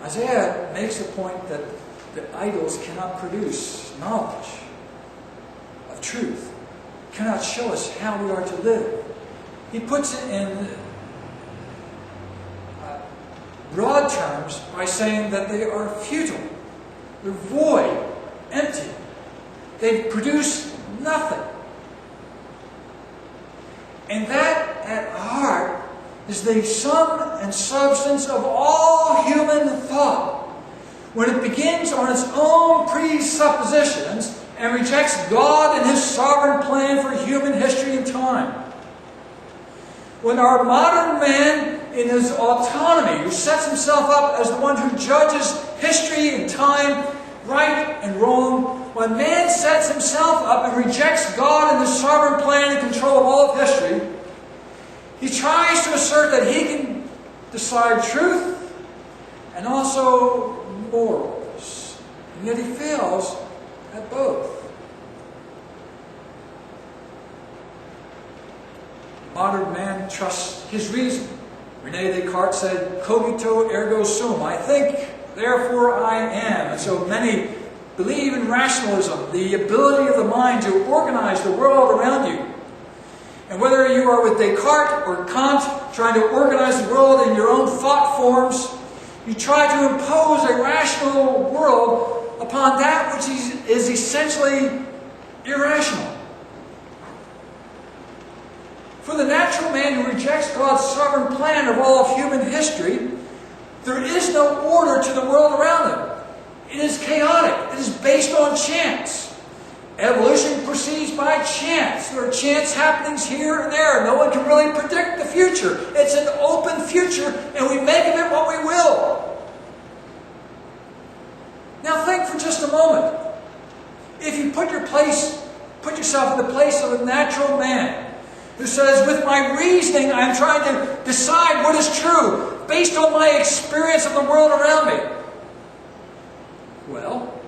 Isaiah makes the point that the idols cannot produce knowledge of truth, cannot show us how we are to live. He puts it in broad terms by saying that they are futile, they're void, empty. They produce nothing. And that, at heart, is the sum and substance of all human thought. When it begins on its own presuppositions and rejects God and His sovereign plan for human history and time. When our modern man, in his autonomy, who sets himself up as the one who judges history and time, right and wrong, when man sets himself up and rejects God and His sovereign plan and control of all of history, he tries to assert that he can decide truth and also morals. And yet he fails at both. Modern man trusts his reason. René Descartes said, "Cogito ergo sum." I think, therefore I am. And so many believe in rationalism, the ability of the mind to organize the world around you. And whether you are with Descartes or Kant, trying to organize the world in your own thought forms, you try to impose a rational world upon that which is essentially irrational. For the natural man who rejects God's sovereign plan of all of human history, there is no order to the world around him. It is chaotic. It is based on chance. Evolution proceeds by chance. There are chance happenings here and there. No one can really predict the future. It's an open future, and we make of it what we will. Now think for just a moment. If you put yourself in the place of a natural man who says, with my reasoning, I'm trying to decide what is true based on my experience of the world around me. Well,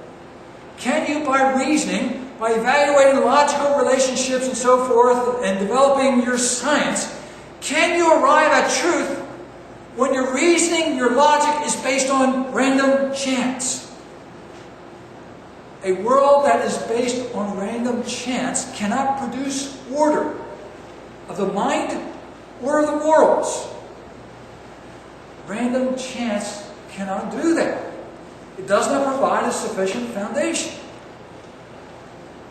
can you, by reasoning, by evaluating logical relationships and so forth, and developing your science, can you arrive at truth when your reasoning, your logic is based on random chance? A world that is based on random chance cannot produce order of the mind or of the morals. Random chance cannot do that. It does not provide a sufficient foundation.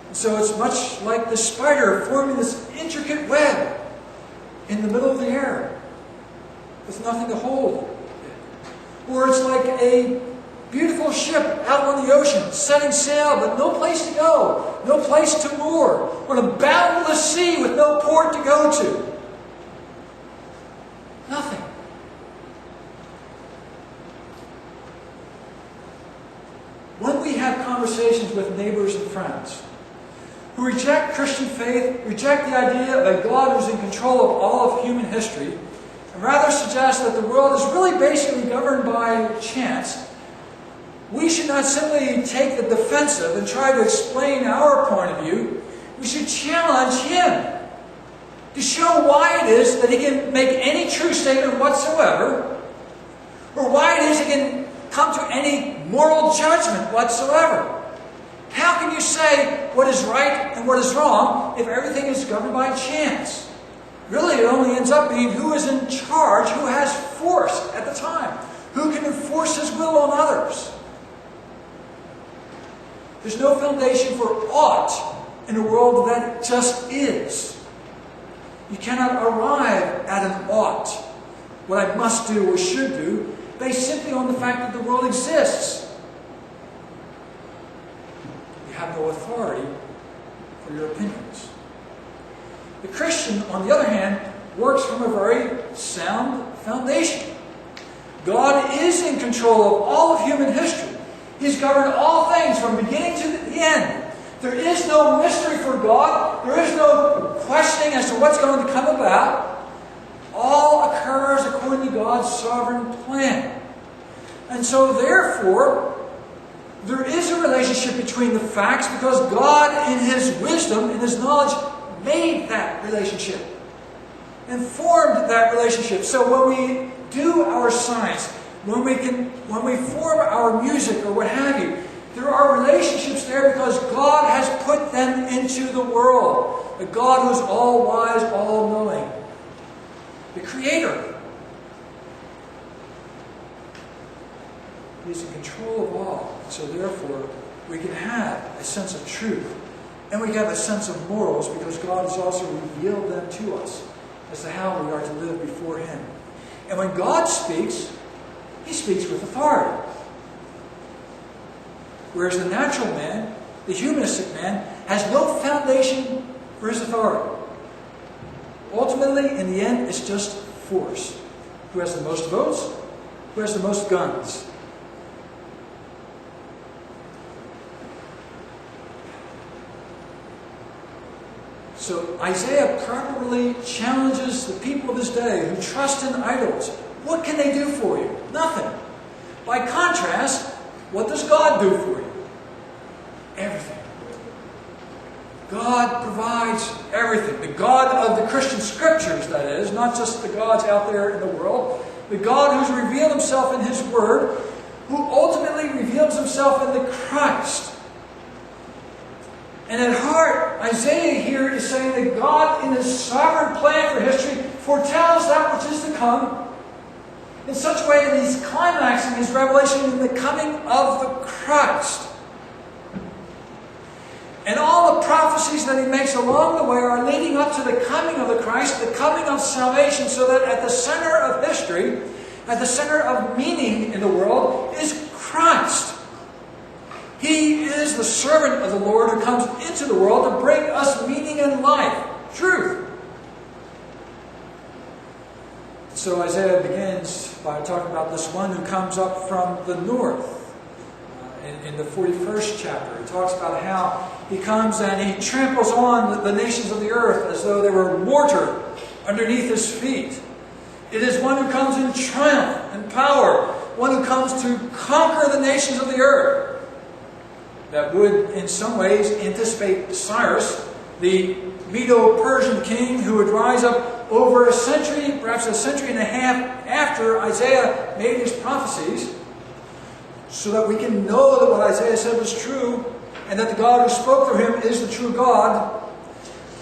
And so it's much like the spider forming this intricate web in the middle of the air with nothing to hold it. Or it's like a beautiful ship out on the ocean, setting sail, but no place to go, no place to moor, on a boundless sea with no port to go to. Nothing. When we have conversations with neighbors and friends who reject Christian faith, reject the idea of a God who's in control of all of human history, and rather suggest that the world is really basically governed by chance, we should not simply take the defensive and try to explain our point of view. We should challenge him to show why it is that he can make any true statement whatsoever, or why it is he can come to any moral judgment whatsoever. How can you say what is right and what is wrong if everything is governed by chance? Really, it only ends up being who is in charge, who has force at the time, who can enforce his will on others. There's no foundation for ought in a world that just is. You cannot arrive at an ought, what I must do or should do, based simply on the fact that the world exists. You have no authority for your opinions. The Christian, on the other hand, works from a very sound foundation. God is in control of all of human history. He's governed all things from beginning to the end. There is no mystery for God. There is no questioning as to what's going to come about. All occurs according to God's sovereign plan. And so, therefore, there is a relationship between the facts because God, in His wisdom, in His knowledge, made that relationship and formed that relationship. So when we do our science, when we form our music or what have you, there are relationships there because God has put them into the world. A God who is all-wise, all-knowing. The Creator. He is in control of all. So therefore, we can have a sense of truth. And we can have a sense of morals because God has also revealed them to us as to how we are to live before Him. And when God speaks, He speaks with authority. Whereas the natural man, the humanistic man, has no foundation for his authority. Ultimately, in the end, it's just force. Who has the most votes? Who has the most guns? So Isaiah properly challenges the people of his day who trust in idols. What can they do for you? Nothing. By contrast, what does God do for you? Everything. God provides everything. The God of the Christian Scriptures, that is, not just the gods out there in the world. The God who's revealed Himself in His Word, who ultimately reveals Himself in the Christ. And at heart, Isaiah here is saying that God, in His sovereign plan for history, foretells that which is to come in such a way that He's climaxing His revelation in the coming of the Christ. And all the prophecies that He makes along the way are leading up to the coming of the Christ, the coming of salvation, so that at the center of history, at the center of meaning in the world, is Christ. He is the servant of the Lord who comes into the world to bring us meaning and life, truth. So Isaiah begins by talking about this one who comes up from the north. In the 41st chapter, he talks about how he comes and he tramples on the nations of the earth as though they were mortar underneath his feet. It is one who comes in triumph and power, one who comes to conquer the nations of the earth. That would, in some ways, anticipate Cyrus, the Medo-Persian king who would rise up over a century, perhaps a century and a half after Isaiah made his prophecies, so that we can know that what Isaiah said was true, and that the God who spoke through him is the true God.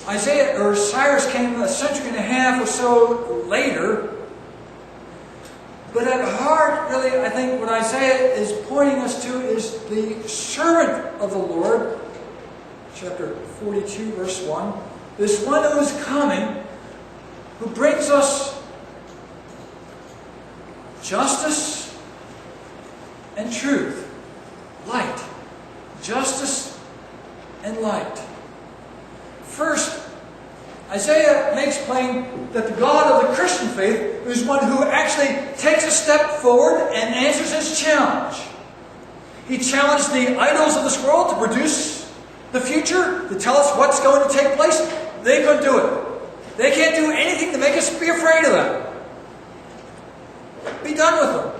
Cyrus came a century and a half or so later. But at heart, really, I think what Isaiah is pointing us to is the servant of the Lord, chapter 42, verse 1. This one who is coming, who brings us justice and truth, light, justice and light. First, Isaiah makes plain that the God of the Christian faith is one who actually takes a step forward and answers his challenge. He challenged the idols of this world to produce the future, to tell us what's going to take place. They couldn't do it. They can't do anything to make us be afraid of them. Be done with them.